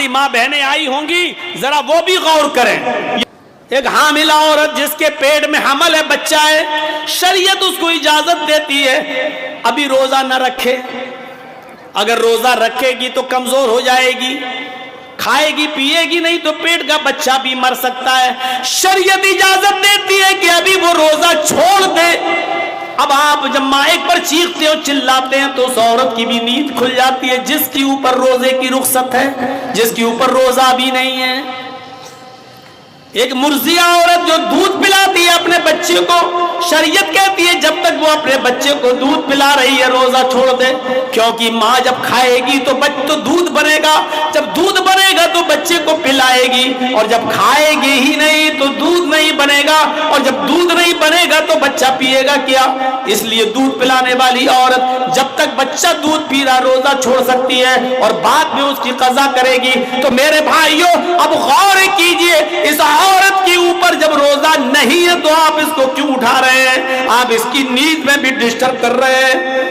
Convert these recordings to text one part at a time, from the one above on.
ہماری ماں بہنیں آئی ہوں گی، ذرا وہ بھی غور کریں۔ ایک حاملہ عورت جس کے پیٹ میں حمل ہے، بچہ ہے، شریعت اس کو اجازت دیتی ہے ابھی روزہ نہ رکھے۔ اگر روزہ رکھے گی تو کمزور ہو جائے گی، کھائے گی پیے گی نہیں تو پیٹ کا بچہ بھی مر سکتا ہے۔ شریعت اجازت دیتی ہے کہ ابھی وہ روزہ چھوڑ دے۔ اب آپ جب مائک پر چیختے ہو چلاتے ہیں تو اس عورت کی بھی نیند کھل جاتی ہے جس کے اوپر روزے کی رخصت ہے، جس کے اوپر روزہ بھی نہیں ہے۔ ایک مرضیہ عورت جو دودھ پلاتی ہے اپنے بچے کو، شریعت کہتی ہے جب تک وہ اپنے بچے کو دودھ پلا رہی ہے روزہ چھوڑ دے، کیونکہ ماں جب کھائے گی تو دودھ بنے گا، جب دودھ بنے گا تو بچے کو پلائے گی، اور جب کھائے گی ہی نہیں تو دودھ نہیں بنے گا، اور جب دودھ نہیں بنے گا تو بچہ پیے گا کیا؟ اس لیے دودھ پلانے والی عورت جب تک بچہ دودھ پی رہا روزہ چھوڑ سکتی ہے اور بعد میں اس کی قضا کرے گی۔ تو میرے بھائیوں اب غور کیجئے، اس عورت کے اوپر جب روزہ نہیں ہے تو آپ اس کو کیوں اٹھا رہے ہیں؟ آپ اس کی نیند میں بھی ڈسٹرب کر رہے ہیں،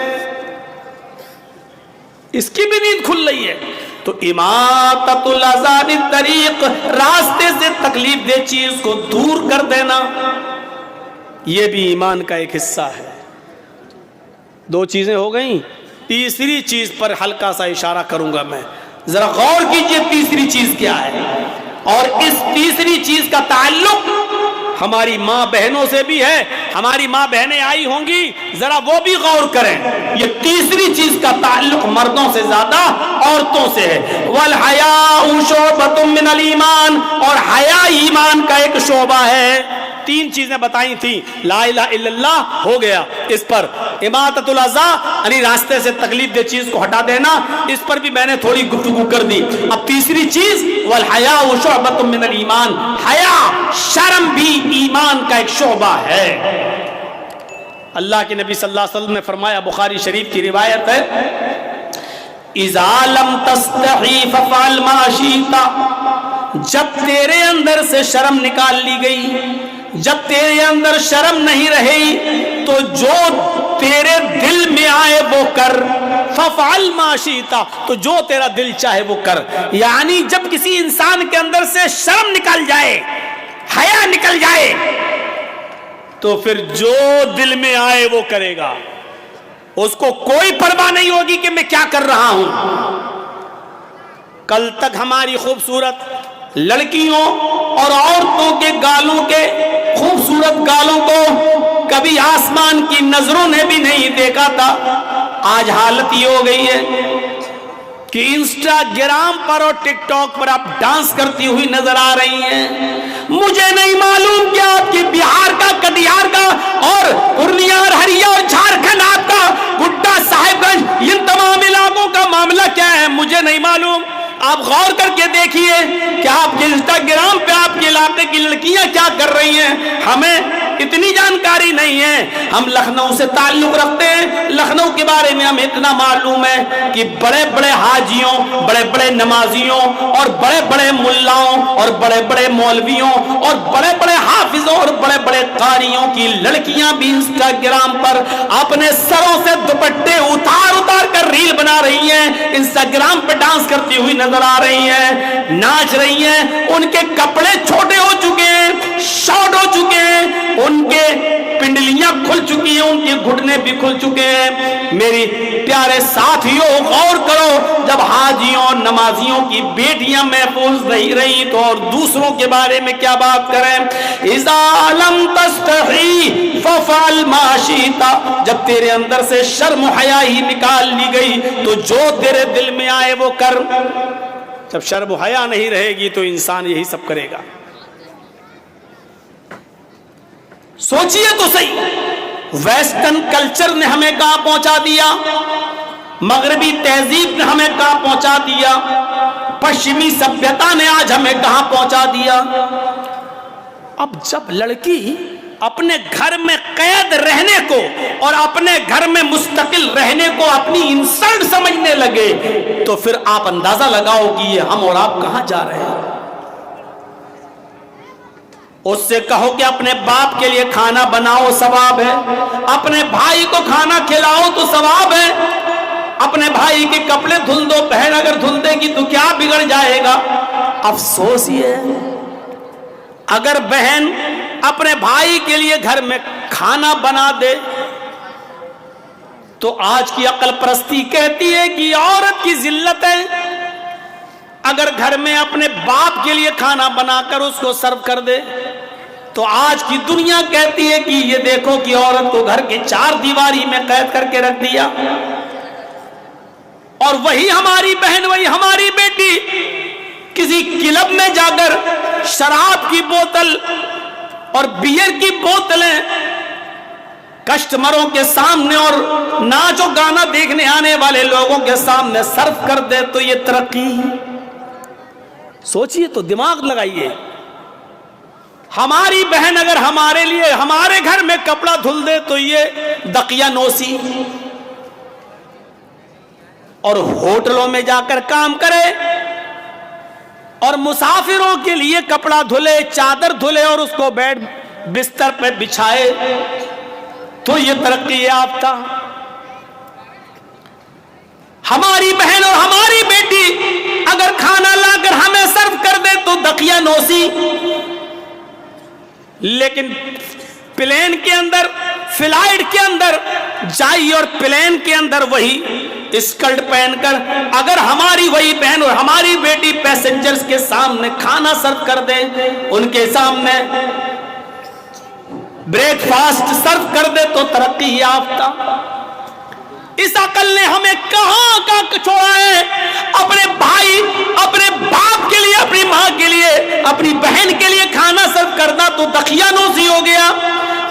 اس کی بھی نیند کھل رہی ہے۔ تو اماطۃ الاذى عن الطریق، راستے سے تکلیف دہ چیز کو دور کر دینا، یہ بھی ایمان کا ایک حصہ ہے۔ دو چیزیں ہو گئیں، تیسری چیز پر ہلکا سا اشارہ کروں گا میں، ذرا غور کیجئے تیسری چیز کیا ہے، اور اس تیسری چیز کا تعلق ہماری ماں بہنوں سے بھی ہے۔ ہماری ماں بہنیں آئی ہوں گی، ذرا وہ بھی غور کریں۔ یہ تیسری چیز کا تعلق مردوں سے زیادہ عورتوں سے ہے۔ وَالْحَيَاءُ شُعْبَةٌ مِّنَ الْإِيمَانِ، اور حیا ایمان کا ایک شعبہ ہے۔ تین چیزیں بتائی تھیں، لا الہ الا اللہ ہو گیا، اس پر اماطۃ الاذى یعنی راستے سے تکلیف دہ چیز کو ہٹا دینا، اس پر بھی میں نے تھوڑی گفتگو کر دی۔ اب تیسری چیز والحیاء شعبۃ من الایمان، حیا شرم بھی ایمان کا ایک شعبہ ہے۔ اللہ کے نبی صلی اللہ علیہ وسلم نے فرمایا، بخاری شریف کی روایت ہے، اذا لم تستحی ففعل ما شئت، جب تیرے اندر سے شرم نکال لی گئی، جب تیرے اندر شرم نہیں رہی تو جو تیرے دل میں آئے وہ کر، ففعل ما شئت، تو جو تیرا دل چاہے وہ کر۔ یعنی جب کسی انسان کے اندر سے شرم نکل جائے، حیا نکل جائے، تو پھر جو دل میں آئے وہ کرے گا، اس کو کوئی پرواہ نہیں ہوگی کہ میں کیا کر رہا ہوں۔ کل تک ہماری خوبصورت لڑکیوں اور عورتوں کے گالوں کے خوبصورت گالوں کو کبھی آسمان کی نظروں نے بھی نہیں دیکھا تھا۔ آج حالت یہ ہو گئی ہے کہ انسٹاگرام پر اور ٹک ٹاک پر آپ ڈانس کرتی ہوئی نظر آ رہی ہیں۔ مجھے نہیں معلوم کہ آپ کی بہار کا، کٹیہار کا اور پورنیہ اور ہریا اور جھارکھنڈ، آپ کا گڈا، صاحب گنج، ان تمام علاقوں کا معاملہ کیا ہے، مجھے نہیں معلوم۔ آپ غور کر کے دیکھیے کہ آپ کے انسٹاگرام پہ آپ کے علاقے کی لڑکیاں کیا کر رہی ہیں، ہمیں اتنی جانکاری نہیں ہے۔ ہم لکھنؤ سے تعلق رکھتے ہیں، لکھنؤ کے بارے میں ہمیں اتنا معلوم ہے کہ بڑے بڑے حاجیوں، بڑے بڑے نمازیوں اور بڑے بڑے ملاؤں اور بڑے بڑے مولویوں اور بڑے بڑے حافظوں اور بڑے بڑے قاریوں کی لڑکیاں بھی انسٹاگرام پر اپنے سروں سے دوپٹے اتار اتار کر ریل بنا رہی ہیں، انسٹاگرام پہ ڈانس کرتی ہوئی نظر آ رہی ہیں، ناچ رہی ہیں۔ ان کے کپڑے چھوٹے ہو چکے ہیں، شارٹ ہو چکے ہیں، ان کے پنڈلیاں کھل چکی ہیں، ان کے گھٹنے بھی کھل چکے ہیں۔ میری پیارے ساتھیوں غور کرو، جب حاجیوں اور نمازیوں کی بیٹیاں محفوظ نہیں رہی تو اور دوسروں کے بارے میں کیا بات کریں۔ اذا لم تستحی ففعل ما شئت، جب تیرے اندر سے شرم و حیا ہی نکال لی گئی تو جو تیرے دل میں آئے وہ کر۔ جب شرم و حیا نہیں رہے گی تو انسان یہی سب کرے گا۔ سوچئے تو صحیح، ویسٹرن کلچر نے ہمیں کہاں پہنچا دیا، مغربی تہذیب نے ہمیں کہاں پہنچا دیا، پشچمی سبھیتا نے آج ہمیں کہاں پہنچا دیا۔ اب جب لڑکی اپنے گھر میں قید رہنے کو اور اپنے گھر میں مستقل رہنے کو اپنی انسلٹ سمجھنے لگے تو پھر آپ اندازہ لگاؤ کہ یہ ہم اور آپ کہاں جا رہے ہیں۔ اس سے کہو کہ اپنے باپ کے لیے کھانا بناؤ، ثواب ہے، اپنے بھائی کو کھانا کھلاؤ تو ثواب ہے، اپنے بھائی کے کپڑے دھل دو، بہن اگر دھل دے گی تو کیا بگڑ جائے گا۔ افسوس یہ ہے اگر بہن اپنے بھائی کے لیے گھر میں کھانا بنا دے تو آج کی عقل پرستی کہتی ہے کہ عورت کی ذلت ہے. اگر گھر میں اپنے باپ کے لیے کھانا بنا کر اس کو سرو کر دے تو آج کی دنیا کہتی ہے کہ یہ دیکھو کہ عورت کو گھر کے چار دیواری میں قید کر کے رکھ دیا. اور وہی ہماری بہن، وہی ہماری بیٹی کسی کلب میں جا کر شراب کی بوتل اور بیئر کی بوتلیں کسٹمروں کے سامنے اور ناچ و گانا دیکھنے آنے والے لوگوں کے سامنے صرف کر دے تو یہ ترقی؟ سوچئے تو، دماغ لگائیے. ہماری بہن اگر ہمارے لیے ہمارے گھر میں کپڑا دھل دے تو یہ دقیانوسی. اور ہوٹلوں میں جا کر کام کرے اور مسافروں کے لیے کپڑا دھلے، چادر دھلے اور اس کو بیڈ بستر پہ بچھائے تو یہ ترقی یافتہ. ہماری بہن اور ہماری بیٹی اگر کھانا لا کر ہمیں سرو کر دے تو دقیانوسی. لیکن پلین کے اندر، فلائٹ کے اندر جائی اور پلین کے اندر وہی اسکرٹ پہن کر اگر ہماری وہی بہن اور ہماری بیٹی پیسنجرز کے سامنے کھانا سرو کر دے، ان کے سامنے بریک فاسٹ سرو کر دے تو ترقی یافتہ. اس عقل نے ہمیں کہاں کا چھوڑا ہے؟ اپنے بھائی، اپنے باپ کے لیے، اپنی ماں کے لیے، اپنی بہن کے لیے کھانا سرو کرنا تو دقیانوسی ہو گیا.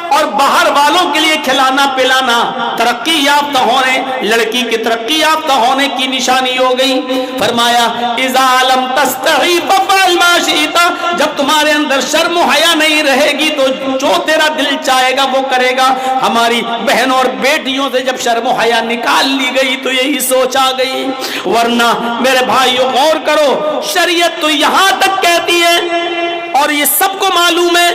اور باہر والوں کے لیے کھلانا پلانا ترقی یافتہ ہونے، لڑکی کے ترقی یافتہ ہونے کی نشانی ہو گئی. فرمایا اذا لم تستحی فافعل ما شئت، جب تمہارے اندر شرم و حیا نہیں رہے گی تو جو تیرا دل چاہے گا وہ کرے گا. ہماری بہنوں اور بیٹیوں سے جب شرم و حیا نکال لی گئی تو یہی سوچ آ گئی. ورنہ میرے بھائیو غور کرو، شریعت تو یہاں تک کہتی ہے اور یہ سب کو معلوم ہے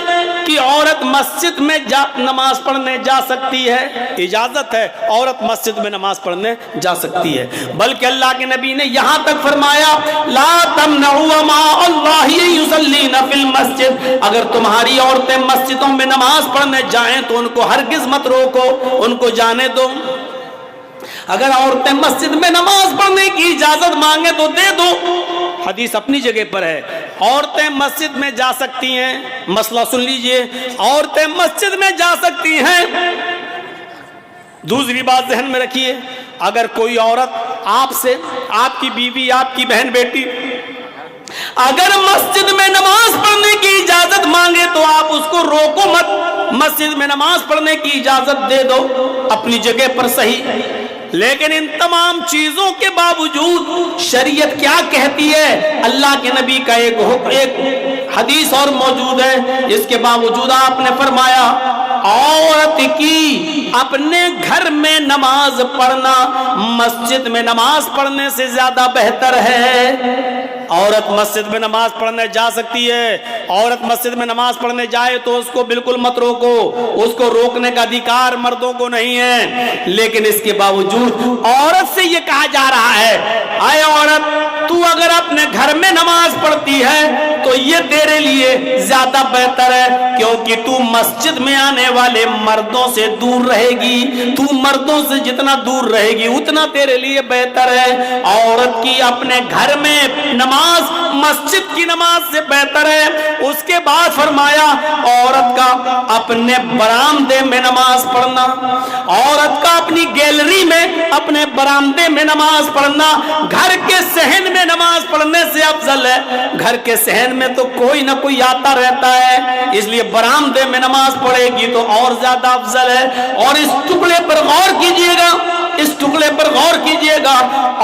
کہ عورت مسجد میں نماز پڑھنے جا سکتی ہے. اجازت ہے، عورت مسجد میں نماز پڑھنے جا سکتی ہے. بلکہ اللہ کے نبی نے یہاں تک فرمایا لا تمنعوا ماء اللہ یصلین فی المسجد، اگر تمہاری عورتیں مسجدوں میں نماز پڑھنے جائیں تو ان کو ہرگز مت روکو، ان کو جانے دو. اگر عورتیں مسجد میں نماز پڑھنے کی اجازت مانگے تو دے دو. حدیث اپنی جگہ پر ہے، عورتیں مسجد میں جا سکتی ہیں. مسئلہ سن لیجئے، عورتیں مسجد میں جا سکتی ہیں. دوسری بات ذہن میں رکھیے، اگر کوئی عورت آپ سے، آپ کی بیوی، آپ کی بہن بیٹی اگر مسجد میں نماز پڑھنے کی اجازت مانگے تو آپ اس کو روکو مت، مسجد میں نماز پڑھنے کی اجازت دے دو، اپنی جگہ پر صحیح. لیکن ان تمام چیزوں کے باوجود شریعت کیا کہتی ہے؟ اللہ کے نبی کا ایک حدیث اور موجود ہے، اس کے باوجود آپ نے فرمایا عورت کی اپنے گھر میں نماز پڑھنا مسجد میں نماز پڑھنے سے زیادہ بہتر ہے. عورت مسجد میں نماز پڑھنے جا سکتی ہے، عورت مسجد میں نماز پڑھنے جائے تو اس کو بالکل مت روکو، اس کو روکنے کا ادھیکار مردوں کو نہیں ہے. لیکن اس کے باوجود عورت سے یہ کہا جا رہا ہے اے عورت، تو اگر اپنے گھر میں نماز پڑھتی ہے تو یہ تیرے لیے زیادہ بہتر ہے، کیونکہ تو مسجد میں آنے والے مردوں سے دور رہے گی. تو مردوں سے جتنا دور رہے گی اتنا تیرے لیے بہتر ہے. عورت کی اپنے گھر میں نماز مسجد کی نماز سے بہتر ہے. اس کے بعد فرمایا عورت کا اپنے برآمدے میں نماز پڑھنا، عورت کا اپنی گیلری میں، اپنے برآمدے میں نماز پڑھنا گھر کے صحن میں نماز پڑھنے سے افضل ہے. گھر کے صحن میں تو کوئی نہ کوئی آتا رہتا ہے، اس لیے برآمدے میں نماز پڑھے گی تو اور زیادہ افضل ہے. اور اس ٹکڑے پر غور کیجئے گا، اس ٹکڑے پر غور کیجئے گا،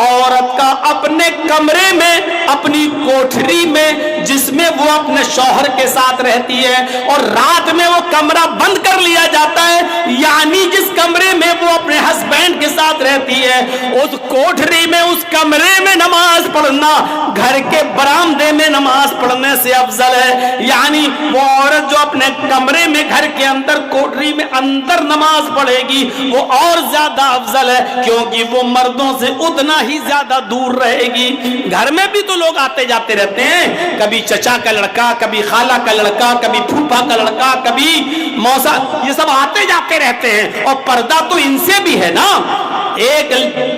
عورت کا اپنے کمرے میں، اپنی کوٹھری میں جس میں وہ اپنے شوہر کے ساتھ رہتی ہے اور رات میں وہ کمرہ بند کر لیا جاتا ہے، یعنی جس کمرے میں وہ اپنے ہسبینڈ کے ساتھ رہتی ہے اس کوٹھری میں، اس کمرے میں نماز پڑھنا گھر کے برآمدے میں نماز پڑھنے سے افضل ہے۔ یعنی وہ عورت جو اپنے کمرے میں گھر کے اندر کوٹھری میں اندر نماز پڑھے گی وہ اور زیادہ افضل ہے، کیونکہ وہ مردوں سے اتنا ہی زیادہ دور رہے گی۔ گھر میں بھی تو لوگ آتے جاتے رہتے ہیں، کبھی چچا کا لڑکا، کبھی خالہ کا لڑکا، کبھی پھوپھا کا لڑکا، کبھی موسا، یہ سب آتے جاتے رہتے ہیں، اور پردہ تو ان سے بھی ہے نا۔ ایک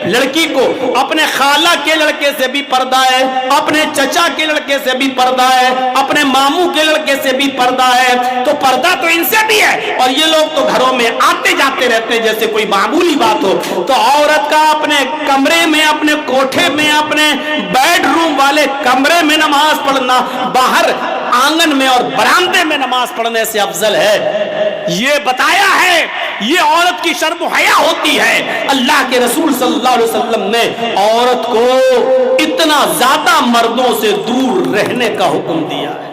لڑکی کو اپنے خالہ کے لڑکے سے بھی پردہ ہے، اپنے چچا کے لڑکے سے بھی پردہ ہے، اپنے ماموں کے لڑکے سے بھی پردہ ہے، تو پردہ تو ان سے بھی ہے، اور یہ لوگ تو گھروں میں آتے جاتے رہتے ہیں جیسے کوئی معمولی بات ہو۔ تو عورت کا اپنے کمرے میں، اپنے کوٹھے میں، اپنے بیڈ روم والے کمرے میں نماز پڑھنا باہر آنگن میں اور برآمدے میں نماز پڑھنے سے افضل ہے۔ یہ بتایا ہے، یہ عورت کی شرم و حیا ہوتی ہے۔ اللہ کے رسول صلی اللہ علیہ وسلم نے عورت کو اتنا زیادہ مردوں سے دور رہنے کا حکم دیا ہے۔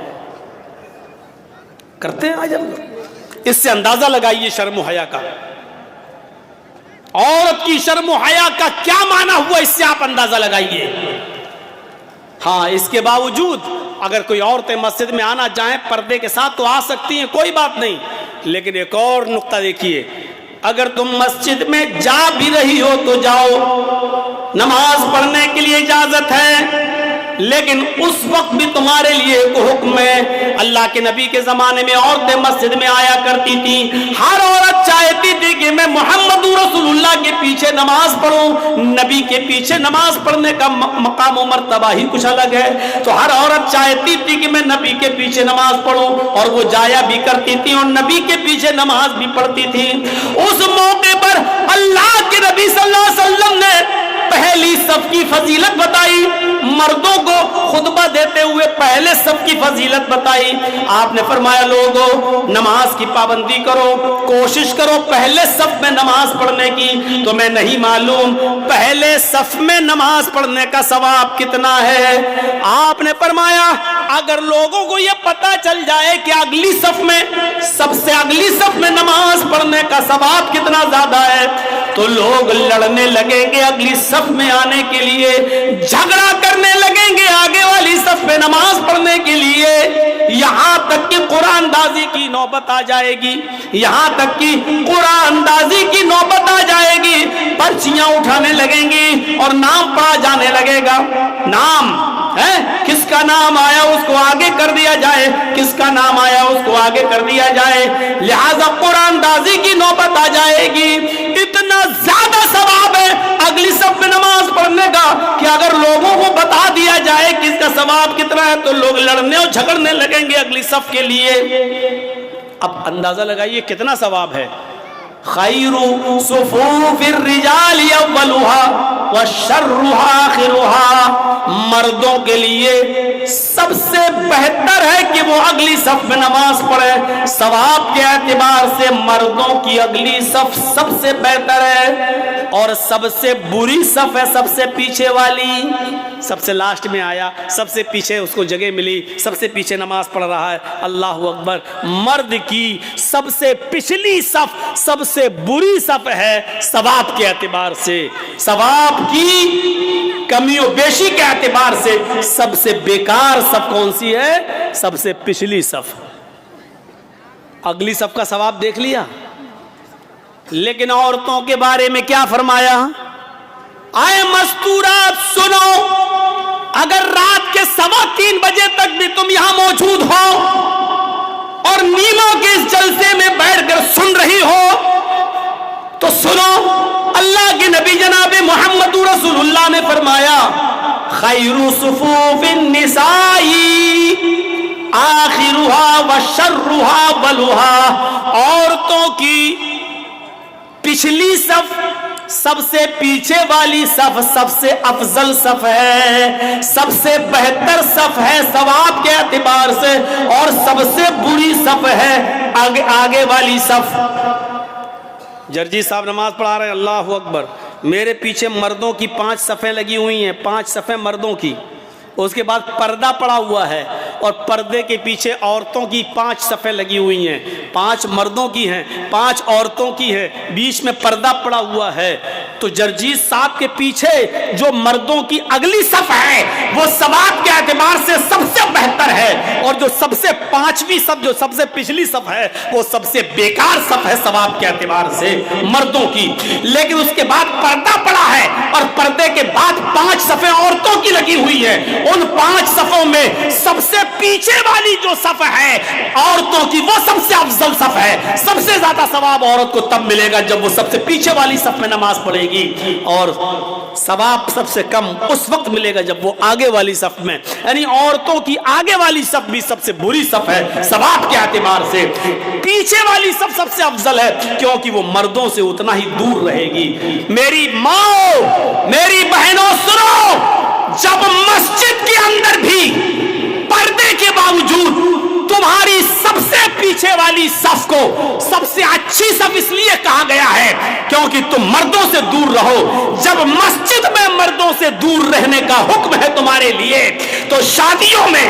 کرتے ہیں آج ہم لوگ؟ اس سے اندازہ لگائیے شرم و حیا کا، عورت کی شرم و حیا کا کیا معنی ہوا، اس سے آپ اندازہ لگائیے۔ ہاں، اس کے باوجود اگر کوئی عورتیں مسجد میں آنا چاہیں پردے کے ساتھ تو آ سکتی ہیں، کوئی بات نہیں، لیکن ایک اور نقطہ دیکھیے، اگر تم مسجد میں جا بھی رہی ہو تو جاؤ، نماز پڑھنے کے لیے اجازت ہے، لیکن اس وقت بھی تمہارے لیے ایک حکم ہے۔ اللہ کے نبی کے زمانے میں عورتیں مسجد میں آیا کرتی تھیں، ہر عورت چاہتی تھی کہ میں محمد رسول اللہ کے پیچھے نماز پڑھوں۔ نبی کے پیچھے نماز پڑھنے کا مقام و مرتبہ ہی کچھ الگ ہے، تو ہر عورت چاہتی تھی کہ میں نبی کے پیچھے نماز پڑھوں، اور وہ جایا بھی کرتی تھی اور نبی کے پیچھے نماز بھی پڑھتی تھی۔ اس موقع پر اللہ کے نبی صلی اللہ علیہ وسلم نے پہلی صف کی فضیلت بتائی، مردوں کو خطبہ دیتے ہوئے پہلے صف کی فضیلت بتائی۔ آپ نے فرمایا لوگو نماز کی پابندی کرو، کوشش کرو پہلے صف میں نماز پڑھنے کی۔ تو میں نہیں معلوم پہلے صف میں نماز پڑھنے کا ثواب کتنا ہے۔ آپ نے فرمایا اگر لوگوں کو یہ پتہ چل جائے کہ اگلی صف میں، سب سے اگلی صف میں نماز پڑھنے کا ثواب کتنا زیادہ ہے تو لوگ لڑنے لگیں گے اگلی صف میں آنے کے لیے، جھگڑا کرنے لگیں گے آگے والی صف میں نماز پڑھنے کے لیے، یہاں تک کہ قرآن دازی کی نوبت آ جائے گی، یہاں تک کہ قرآن دازی کی نوبت آ جائے گی، پرچیاں اٹھانے لگیں گی اور نام پڑھا جانے لگے گا۔ نام ہے، کس کا نام آیا اس کو آگے کر دیا جائے، کس کا نام آیا اس کو آگے کر دیا جائے، لہذا قرآن دازی کی نوبت آ جائے گی۔ اتنا زیادہ ثواب ہے اگلی صف میں نماز پڑھنے کا کہ اگر لوگوں کو بتا دیا جائے کہ اس کا ثواب کتنا ہے تو لوگ لڑنے اور جھگڑنے لگیں گے اگلی صف کے لیے۔ اب اندازہ لگائیے کتنا ثواب ہے۔ خیر صفوف الرجال اولها وشرها آخرها، مردوں کے لیے سب سے بہتر ہے کہ وہ اگلی صف میں نماز پڑھے۔ ثواب کے اعتبار سے مردوں کی اگلی صف سب سے بہتر ہے، اور سب سے بری صف ہے سب سے پیچھے والی۔ سب سے لاسٹ میں آیا، سب سے پیچھے اس کو جگہ ملی، سب سے پیچھے نماز پڑھ رہا ہے، اللہ اکبر۔ مرد کی سب سے پچھلی صف سب سے بری صف ہے ثواب کے اعتبار سے، ثواب کی کمی و بیشی کے اعتبار سے سب سے بیکار صف کون سی ہے؟ سب سے پچھلی صف۔ اگلی صف کا ثواب دیکھ لیا، لیکن عورتوں کے بارے میں کیا فرمایا؟ آئے مستورات سنو، اگر رات کے 3:15 بجے تک بھی تم یہاں موجود ہو اور نیموں کے اس جلسے میں بیٹھ کر سن رہی ہو تو سنو، اللہ کے نبی جناب محمد رسول اللہ نے فرمایا خیر صفوف النساء آخرها وشرها اولها، عورتوں کی پچھلی صف سب سے پیچھے والی صف سب سے افضل صف ہے، سب سے بہتر صف ہے ثواب کے اعتبار سے، اور سب سے بری صف ہے آگے والی صف۔ جرجی صاحب نماز پڑھا رہے ہیں، اللہ اکبر، میرے پیچھے مردوں کی 5 صفیں لگی ہوئی ہیں، 5 صفیں مردوں کی، اس کے بعد پردہ پڑا ہوا ہے، اور پردے کے پیچھے عورتوں کی 5 صفیں لگی ہوئی ہیں، 5 مردوں کی ہیں، 5 عورتوں کی ہے، بیچ میں پردہ پڑا ہوا ہے، تو جرجیس صاحب کے پیچھے جو مردوں کی اگلی صف ہے وہ ثواب کے اعتبار سے سب سے بہتر ہے، اور جو سب سے 5ویں صف، جو سب سے پچھلی صف ہے، وہ سب سے بیکار صف ہے ثواب کے اعتبار سے مردوں کی۔ لیکن اس کے بعد پردہ پڑا ہے، اور پردے کے بعد 5 صفیں عورتوں کی لگی ہوئی ہے، ان 5 صفوں میں سب سے پیچھے والی جو صف ہے عورتوں کی، وہ سب سے افضل صف ہے۔ سب سے زیادہ ثواب عورت کو تب ملے گا جب وہ سب سے پیچھے والی صف میں نماز پڑھے گی، اور ثواب سب سے کم اس وقت ملے گا جب وہ آگے والی صف میں، یعنی عورتوں کی آگے والی صف بھی سب سے بری صف ہے ثواب کے اعتبار سے، پیچھے والی صف سب سے افضل ہے کیونکہ وہ مردوں سے اتنا ہی دور رہے گی۔ میری ماں، میری بہنوں سنو، جب مسجد کے اندر بھی پردے کے باوجود تمہاری سب سے پیچھے والی صف کو سب سے اچھی صف اس لیے کہا گیا ہے کیونکہ تم مردوں سے دور رہو۔ جب مسجد میں مردوں سے دور رہنے کا حکم ہے تمہارے لیے، تو شادیوں میں،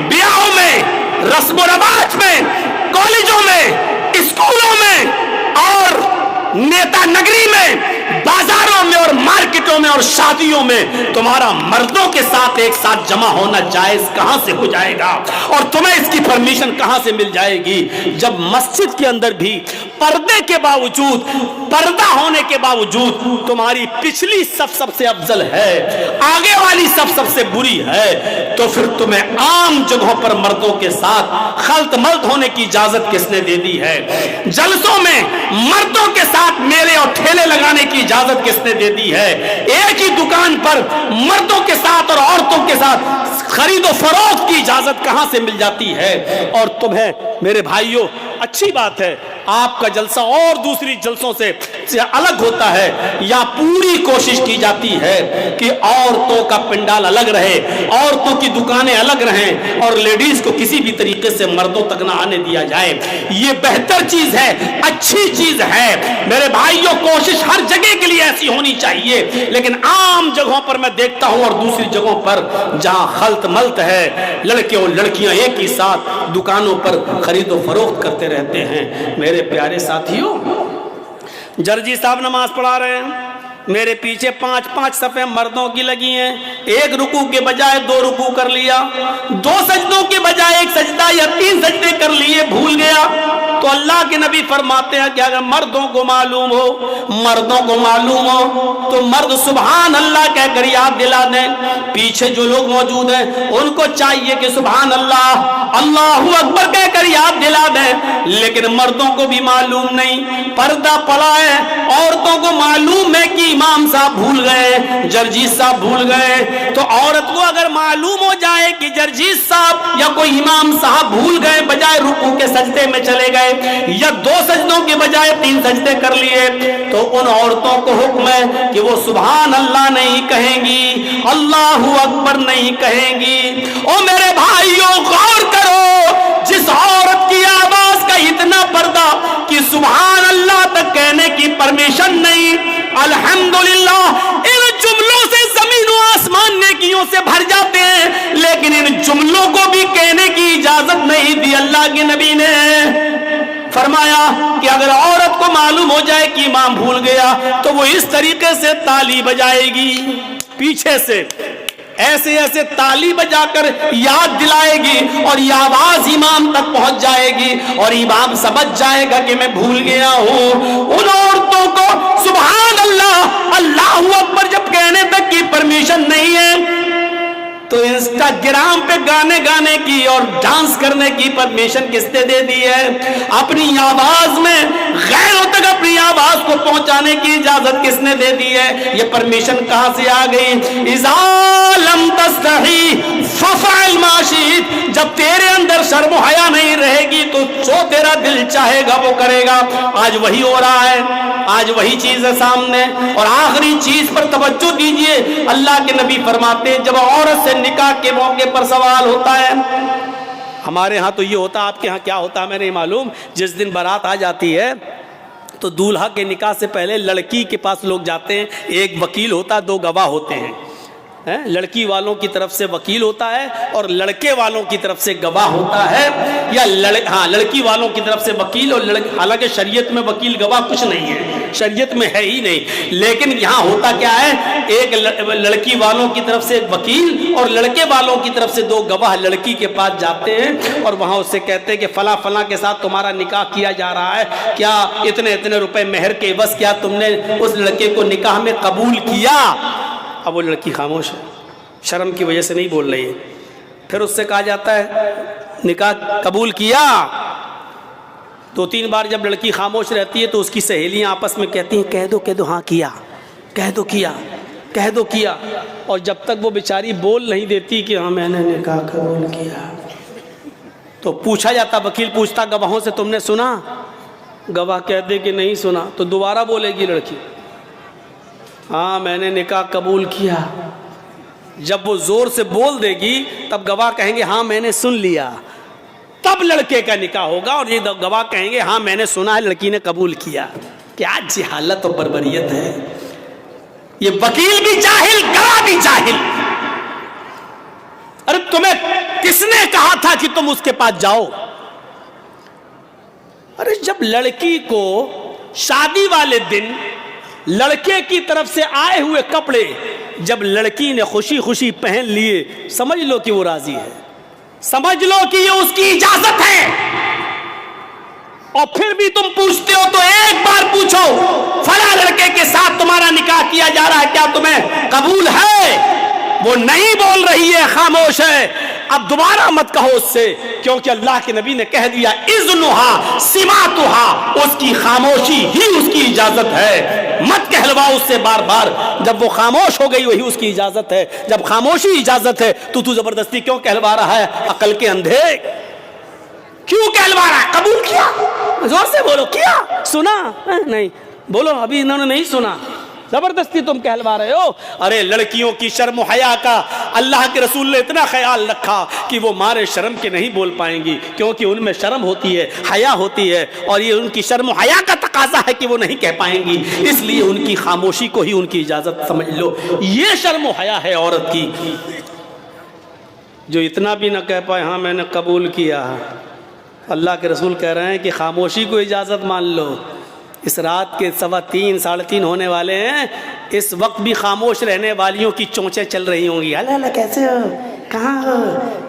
بیاہوں میں، رسم و رواج میں، کالجوں میں، اسکولوں میں اور نیتا نگری میں، بازاروں میں اور مارکیٹوں میں اور شادیوں میں تمہارا مردوں کے ساتھ ایک ساتھ جمع ہونا جائز کہاں سے ہو جائے گا، اور تمہیں اس کی پرمیشن کہاں سے مل جائے گی جب مسجد کے اندر بھی پردے کے باوجود، پردہ ہونے کے باوجود تمہاری پچھلی صف سب سے افضل ہے، آگے والی صف سب سے بری ہے، تو پھر تمہیں عام جگہوں پر مردوں کے ساتھ خلط ملط ہونے کی اجازت کس نے دے دی ہے؟ جلسوں میں مردوں کے ساتھ میلے اور ٹھیلے لگانے کی اجازت کس نے دے دی ہے؟ ایک ہی دکان پر مردوں کے ساتھ اور عورتوں کے ساتھ خرید و فروخت کی اجازت کہاں سے مل جاتی ہے؟ اور تمہیں میرے بھائیوں، اچھی بات ہے آپ کا جلسہ اور دوسری جلسوں سے الگ ہوتا ہے، یا پوری کوشش کی جاتی ہے کہ عورتوں کا پنڈال الگ رہے، عورتوں کی دکانیں الگ رہیں، اور لیڈیز کو کسی بھی طریقے سے مردوں تک نہ آنے دیا جائے۔ یہ بہتر چیز ہے، اچھی چیز ہے میرے بھائیوں، کوشش ہر جگہ کے لیے ایسی ہونی چاہیے، لیکن عام جگہوں پر میں دیکھتا ہوں اور دوسری جگہوں پر جہاں خلط ملط ہے، لڑکے اور لڑکیاں ایک ہی ساتھ دکانوں پر خرید و فروخت کرتے رہتے ہیں۔ میرے پیارے ساتھیوں، جرجی صاحب نماز پڑھا رہے ہیں، میرے پیچھے 5 صفیں مردوں کی لگی ہیں، ایک رکوع کے بجائے 2 رکوع کر لیا، 2 سجدوں کے بجائے 1 سجدہ یا 3 سجدے کر لیے، بھول گیا، تو اللہ کے نبی فرماتے ہیں کہ اگر مردوں کو معلوم ہو تو مرد سبحان اللہ کہہ کر یاد دلا دیں۔ پیچھے جو لوگ موجود ہیں ان کو چاہیے کہ سبحان اللہ، اللہ اکبر کہہ کر یاد دلا دیں، لیکن مردوں کو بھی معلوم نہیں، پردہ پڑا ہے، عورتوں کو معلوم ہے کہ امام صاحب بھول گئے، جرجیس صاحب بھول گئے، تو عورت کو اگر معلوم ہو جائے کہ جرجیس صاحب یا کوئی امام صاحب بھول گئے، بجائے رکوع کے سجدے میں چلے گئے یا 2 سجدوں کے بجائے 3 سجدے کر لیے، تو ان عورتوں کو حکم ہے کہ وہ سبحان اللہ نہیں کہیں گی، اللہ اکبر نہیں کہیں گی۔ او میرے بھائیوں، غور کرو، جس عورت کی آواز کا اتنا پردہ کہ سبحان اللہ تک کہنے کی پرمیشن نہیں، الحمدللہ، ان جملوں سے زمین و آسمان نیکیوں سے بھر جاتے ہیں، لیکن ان جملوں کو بھی کہنے کی اجازت نہیں دی۔ اللہ کے نبی نے فرمایا کہ اگر عورت کو معلوم ہو جائے کہ امام بھول گیا تو وہ اس طریقے سے تالی بجائے گی، پیچھے سے ایسے ایسے تالی بجا کر یاد دلائے گی، اور یہ آواز امام تک پہنچ جائے گی اور امام سمجھ جائے گا کہ میں بھول گیا ہوں۔ ان عورتوں کو سبحان اللہ، اللہ اکبر جب کہنے تک کی پرمیشن نہیں ہے تو انسٹاگرام پہ گانے گانے کی اور ڈانس کرنے کی پرمیشن کس نے دے دی ہے؟ اپنی آواز میں غیروں تک اپنی آواز کو پہنچانے کی اجازت کس نے دے دی ہے؟ یہ پرمیشن کہاں سے آ گئی؟ اذا لم تستحی ففعل ما شئت، جب تیرے اندر شرم و حیا نہیں رہے گی تو جو تیرا دل چاہے گا وہ کرے گا۔ آج وہی ہو رہا ہے، آج وہی چیز ہے سامنے۔ اور آخری چیز پر توجہ دیجئے، اللہ کے نبی فرماتے ہیں جب عورت سے نکاح کے موقع پر سوال ہوتا ہے، ہمارے ہاں تو یہ ہوتا، آپ کے ہاں کیا ہوتا ہے میں نہیں معلوم، جس دن بارات آ جاتی ہے تو دولہا کے نکاح سے پہلے لڑکی کے پاس لوگ جاتے ہیں، ایک وکیل ہوتا، 2 گواہ ہوتے ہیں، لڑکی والوں کی طرف سے وکیل ہوتا ہے اور لڑکے والوں کی طرف سے گواہ ہوتا ہے، یا لڑکی والوں کی طرف سے وکیل اور حالانکہ شریعت میں وکیل گواہ کچھ نہیں ہے، شریعت میں ہے ہی نہیں، لیکن یہاں ہوتا کیا ہے، ایک لڑکی والوں کی طرف سے ایک وکیل اور لڑکے والوں کی طرف سے دو گواہ لڑکی کے پاس جاتے ہیں اور وہاں اس سے کہتے ہیں کہ فلاں فلاں کے ساتھ تمہارا نکاح کیا جا رہا ہے، کیا اتنے اتنے روپے مہر کے عوض کیا تم نے اس لڑکے کو نکاح میں قبول کیا؟ اب وہ لڑکی خاموش ہے، شرم کی وجہ سے نہیں بول رہی ہے۔ پھر اس سے کہا جاتا ہے نکاح قبول کیا؟ 2-3 بار جب لڑکی خاموش رہتی ہے تو اس کی سہیلیاں آپس میں کہتی ہیں کہہ دو ہاں کیا، کہہ دو کیا، اور جب تک وہ بیچاری بول نہیں دیتی کہ ہاں میں نے نکاح قبول کیا تو پوچھا جاتا، وکیل پوچھتا گواہوں سے تم نے سنا؟ گواہ کہتے کہ نہیں سنا، تو دوبارہ بولے گی لڑکی ہاں میں نے نکاح قبول کیا۔ جب وہ زور سے بول دے گی تب گواہ کہیں گے ہاں میں نے سن لیا، تب لڑکے کا نکاح ہوگا، اور یہ گواہ کہیں گے ہاں میں نے سنا ہے لڑکی نے قبول کیا۔ کیا جہالت اور بربریت ہے! یہ وکیل بھی جاہل، گواہ بھی جاہل۔ ارے تمہیں کس نے کہا تھا کہ تم اس کے پاس جاؤ؟ ارے جب لڑکی کو شادی والے دن لڑکے کی طرف سے آئے ہوئے کپڑے جب لڑکی نے خوشی خوشی پہن لیے، سمجھ لو کہ وہ راضی ہے، سمجھ لو کہ یہ اس کی اجازت ہے، اور پھر بھی تم پوچھتے ہو تو ایک بار پوچھو فلاں لڑکے کے ساتھ تمہارا نکاح کیا جا رہا ہے، کیا تمہیں قبول ہے؟ وہ نہیں بول رہی ہے، خاموش ہے۔ اب دوبارہ مت کہو اس سے، کیونکہ اللہ کے نبی نے کہہ دیا اذنھا سماعتھا، اس کی خاموشی ہی اس کی اجازت ہے، مت کہلواؤ اس سے بار بار، جب وہ خاموش ہو گئی وہی اس کی اجازت ہے۔ جب خاموشی اجازت ہے تو زبردستی کیوں کہلوا رہا ہے؟ عقل کے اندھے کیوں کہلوا رہا ہے؟ قبول کیا، زور سے بولو، کیا، سنا نہیں، بولو ابھی انہوں نے نہیں سنا، زبردستی تم کہلوا رہے ہو۔ ارے لڑکیوں کی شرم و حیا کا اللہ کے رسول نے اتنا خیال رکھا کہ وہ مارے شرم کے نہیں بول پائیں گی، کیونکہ ان میں شرم ہوتی ہے، حیا ہوتی ہے، اور یہ ان کی شرم و حیا کا تقاضا ہے کہ وہ نہیں کہہ پائیں گی، اس لیے ان کی خاموشی کو ہی ان کی اجازت سمجھ لو۔ یہ شرم و حیا ہے عورت کی، جو اتنا بھی نہ کہہ پائے ہاں میں نے قبول کیا۔ اللہ کے رسول کہہ رہے ہیں کہ خاموشی کو اجازت مان لو۔ اس رات کے 3:15 3:30 ہونے والے ہیں، اس وقت بھی خاموش رہنے والیوں کی چونچیں چل رہی ہوں گی، اللہ اللہ کیسے ہو، کہاں ہو،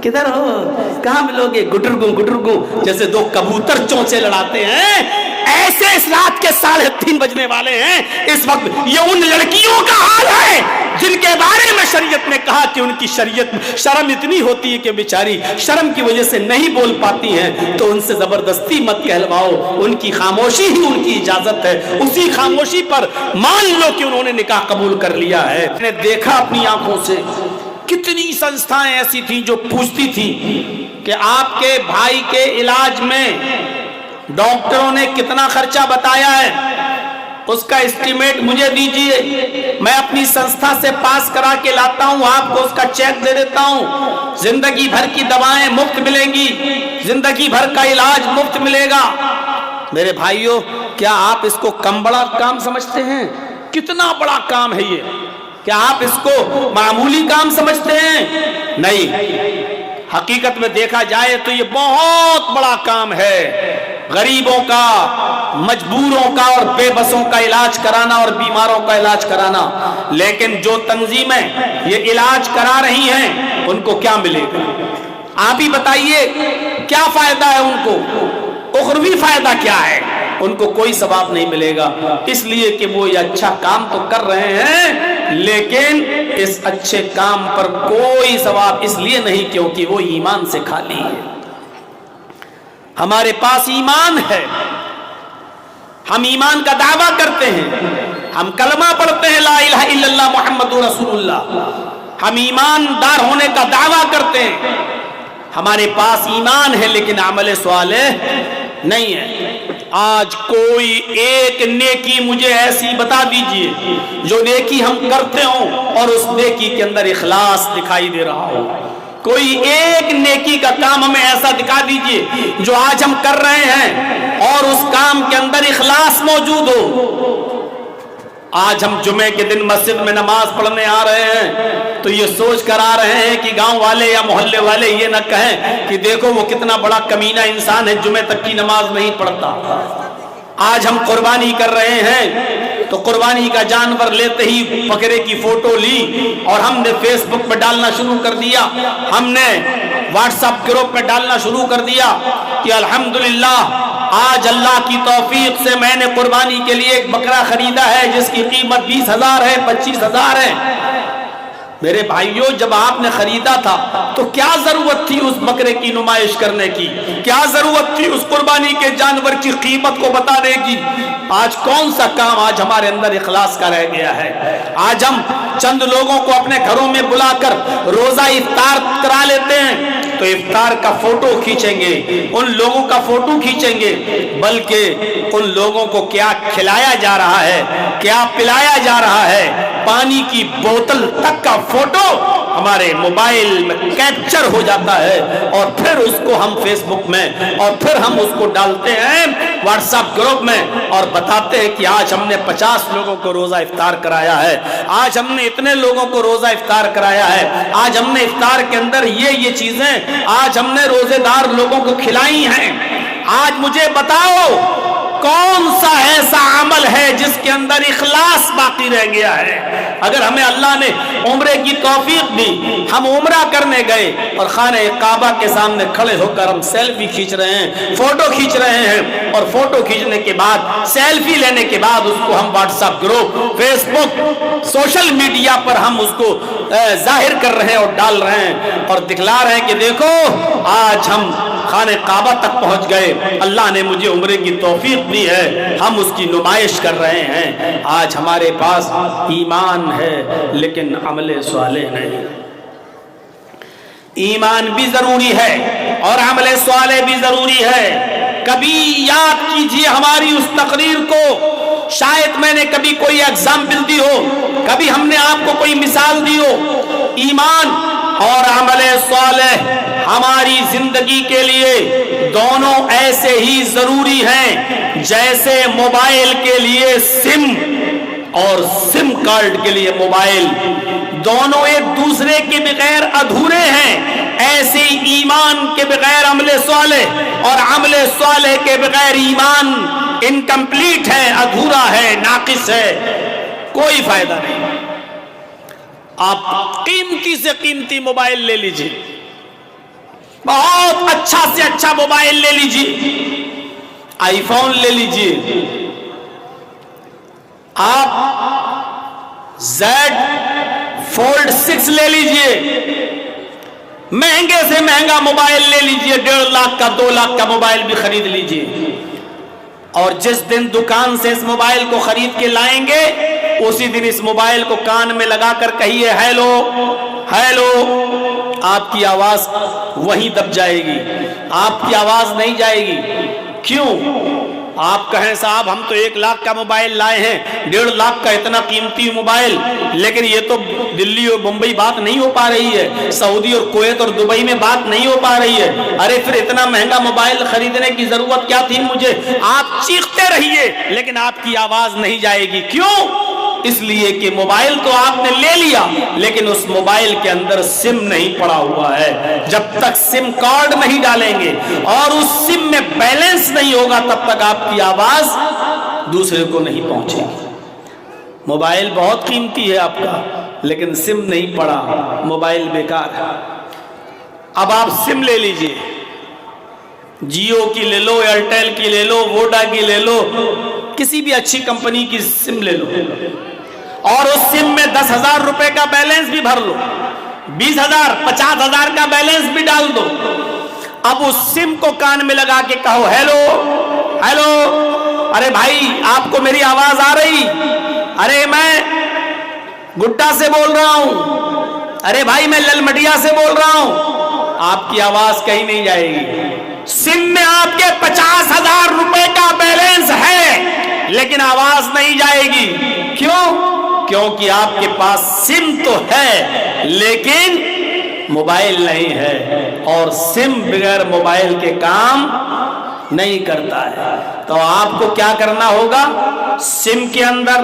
کدھر ہو، کہاں ملو گے، گٹرگوں جیسے دو کبوتر چونچیں لڑاتے ہیں، ایسے اس رات کے 3:30 بجنے والے ہیں۔ اس وقت یہ ان لڑکیوں کا حال ہے جن کے بارے میں شریعت نے کہا کہ ان کی شرم اتنی ہوتی ہے کہ بیچاری شرم کی وجہ سے نہیں بول پاتی ہیں، تو ان سے زبردستی مت کہلواؤ، ان کی خاموشی ہی ان کی اجازت ہے، اسی خاموشی پر مان لو کہ انہوں نے نکاح قبول کر لیا ہے۔ میں نے دیکھا اپنی آنکھوں سے کتنی سنستھائیں ایسی تھیں جو پوچھتی تھیں کہ آپ کے بھائی کے علاج میں ڈاکٹروں نے کتنا خرچہ بتایا ہے، اس کا اسٹیمیٹ مجھے دیجئے، میں اپنی سنستھا سے پاس کرا کے لاتا ہوں، آپ کو اس کا چیک دے دیتا ہوں، زندگی بھر کی دوائیں مفت ملیں گی، زندگی بھر کا علاج مفت ملے گا۔ میرے بھائیوں، کیا آپ اس کو کم بڑا کام سمجھتے ہیں؟ کتنا بڑا کام ہے یہ، کیا آپ اس کو معمولی کام سمجھتے ہیں؟ نہیں، حقیقت میں دیکھا جائے تو یہ بہت بڑا کام ہے، غریبوں کا، مجبوروں کا اور بے بسوں کا علاج کرانا اور بیماروں کا علاج کرانا۔ لیکن جو تنظیمیں یہ علاج کرا رہی ہیں ان کو کیا ملے گا؟ آپ ہی بتائیے، کیا فائدہ ہے ان کو؟ اخروی فائدہ کیا ہے؟ ان کو کوئی ثواب نہیں ملے گا، اس لیے کہ وہ یہ اچھا کام تو کر رہے ہیں لیکن اس اچھے کام پر کوئی ثواب اس لیے نہیں کیونکہ وہ ایمان سے خالی ہے۔ ہمارے پاس ایمان ہے، ہم ایمان کا دعویٰ کرتے ہیں، ہم کلمہ پڑھتے ہیں لا الہ الا اللہ محمد رسول اللہ، ہم ایماندار ہونے کا دعویٰ کرتے ہیں، ہمارے پاس ایمان ہے لیکن عمل صالح نہیں ہے۔ آج کوئی ایک نیکی مجھے ایسی بتا دیجئے جو نیکی ہم کرتے ہوں اور اس نیکی کے اندر اخلاص دکھائی دے رہا ہو، کوئی ایک نیکی کا کام ہمیں ایسا دکھا دیجئے جو آج ہم کر رہے ہیں اور اس کام کے اندر اخلاص موجود ہو۔ آج ہم جمعے کے دن مسجد میں نماز پڑھنے آ رہے ہیں تو یہ سوچ کر آ رہے ہیں کہ گاؤں والے یا محلے والے یہ نہ کہیں کہ دیکھو وہ کتنا بڑا کمینہ انسان ہے، جمعے تک کی نماز نہیں پڑھتا۔ آج ہم قربانی کر رہے ہیں تو قربانی کا جانور لیتے ہی بکرے کی فوٹو لی اور ہم نے فیس بک پہ ڈالنا شروع کر دیا، ہم نے واٹس ایپ گروپ پہ ڈالنا شروع کر دیا کہ الحمدللہ آج اللہ کی توفیق سے میں نے قربانی کے لیے ایک بکرا خریدا ہے جس کی قیمت 20,000 ہے، 25,000 ہے۔ میرے بھائیوں، جب آپ نے خریدا تھا تو کیا ضرورت تھی اس بکرے کی نمائش کرنے کی؟ کیا ضرورت تھی اس قربانی کے جانور کی قیمت کو بتانے کی؟ آج کون سا کام آج ہمارے اندر اخلاص کا رہ گیا ہے؟ آج ہم چند لوگوں کو اپنے گھروں میں بلا کر روزہ افطار کرا لیتے ہیں تو افطار کا فوٹو کھینچیں گے، ان لوگوں کا فوٹو کھینچیں گے، بلکہ ان لوگوں کو کیا کھلایا جا رہا ہے، کیا پلایا جا رہا ہے، پانی کی بوتل تک کا فوٹو ہمارے موبائل میں کیپچر ہو جاتا ہے اور پھر اس کو ہم فیس بک میں اور پھر ہم اس کو ڈالتے ہیں واٹس ایپ گروپ میں اور بتاتے ہیں کہ آج ہم نے 50 لوگوں کو روزہ افطار کرایا ہے، آج ہم نے اتنے لوگوں کو روزہ افطار کرایا ہے، آج ہم نے افطار کے اندر یہ چیزیں آج ہم نے روزے دار لوگوں کو کھلائی ہیں۔ آج مجھے بتاؤ کون سا ایسا عمل ہے جس کے اندر اخلاص باقی رہ گیا ہے؟ اگر ہمیں اللہ نے عمرے کی توفیق دی، ہم عمرہ کرنے گئے اور خانہ کعبہ کے سامنے کھڑے ہو کر ہم سیلفی کھینچ رہے ہیں، فوٹو کھینچ رہے ہیں، اور فوٹو کھینچنے کے بعد سیلفی لینے کے بعد اس کو ہم واٹس ایپ گروپ، فیس بک، سوشل میڈیا پر ہم اس کو ظاہر کر رہے ہیں اور ڈال رہے ہیں اور دکھلا رہے ہیں کہ دیکھو آج ہم خانہ کعبہ تک پہنچ گئے، اللہ نے مجھے عمرے کی توفیق دی ہے، ہم اس کی نمائش کر رہے ہیں۔ آج ہمارے پاس ایمان ہے لیکن عمل صالح نہیں۔ ایمان بھی ضروری ہے اور عمل صالح بھی ضروری ہے۔ کبھی یاد کیجئے ہماری اس تقریر کو، شاید میں نے کبھی کوئی ایگزامپل دی ہو، کبھی ہم نے آپ کو کوئی مثال دی ہو۔ ایمان اور عمل صالح ہماری زندگی کے لیے دونوں ایسے ہی ضروری ہیں جیسے موبائل کے لیے سم اور سم کارڈ کے لیے موبائل، دونوں ایک دوسرے کے بغیر ادھورے ہیں، ایسے ایمان کے بغیر عمل صالح اور عمل صالح کے بغیر ایمان انکمپلیٹ ہے، ادھورا ہے، ناقص ہے، کوئی فائدہ نہیں۔ آپ قیمتی سے قیمتی موبائل لے لیجئے، بہت اچھا سے اچھا موبائل لے لیجئے، آئی فون لے لیجئے، آپ زیڈ فولڈ 6 لے لیجئے، مہنگے سے مہنگا موبائل لے لیجئے، 1.5 لاکھ کا 2 لاکھ کا موبائل بھی خرید لیجئے، اور جس دن دکان سے اس موبائل کو خرید کے لائیں گے اسی دن اس موبائل کو کان میں لگا کر کہیے ہیلو ہیلو، آپ کی آواز وہیں دب جائے گی، آپ کی آواز نہیں جائے گی۔ کیوں؟ آپ کہیں صاحب ہم تو 1 لاکھ کا موبائل لائے ہیں، 1.5 لاکھ کا اتنا قیمتی موبائل، لیکن یہ تو دلی اور بمبئی بات نہیں ہو پا رہی ہے، سعودی اور کویت اور دبئی میں بات نہیں ہو پا رہی ہے، ارے پھر اتنا مہنگا موبائل خریدنے کی ضرورت کیا تھی مجھے؟ آپ چیختے رہیے لیکن آپ کی آواز نہیں جائے گی۔ کیوں؟ اس لیے کہ موبائل تو آپ نے لے لیا لیکن اس موبائل کے اندر سم نہیں پڑا ہوا ہے۔ جب تک سم کارڈ نہیں ڈالیں گے اور اس سم میں بیلنس نہیں ہوگا تب تک آپ کی آواز دوسرے کو نہیں پہنچے گی۔ موبائل بہت قیمتی ہے آپ کا لیکن سم نہیں پڑا، موبائل بیکار ہے۔ اب آپ سم لے لیجئے، جیو کی لے لو، ایئرٹیل کی لے لو، ووڈا کی لے لو، کسی بھی اچھی کمپنی کی سم لے لو اور اس سم میں 10,000 روپے کا بیلنس بھی بھر لو، 20,000 50,000 کا بیلنس بھی ڈال دو۔ اب اس سم کو کان میں لگا کے کہو ہیلو ہیلو، ارے بھائی آپ کو میری آواز آ رہی؟ ارے میں گڈا سے بول رہا ہوں، ارے بھائی میں للمٹیا سے بول رہا ہوں، آپ کی آواز کہیں نہیں جائے گی۔ سم میں آپ کے 50,000 روپے کا بیلنس ہے لیکن آواز نہیں جائے گی۔ کیوں؟ کیونکہ آپ کے پاس سم تو ہے لیکن موبائل نہیں ہے، اور سم بغیر موبائل کے کام نہیں کرتا ہے۔ تو آپ کو کیا کرنا ہوگا؟ سم کے اندر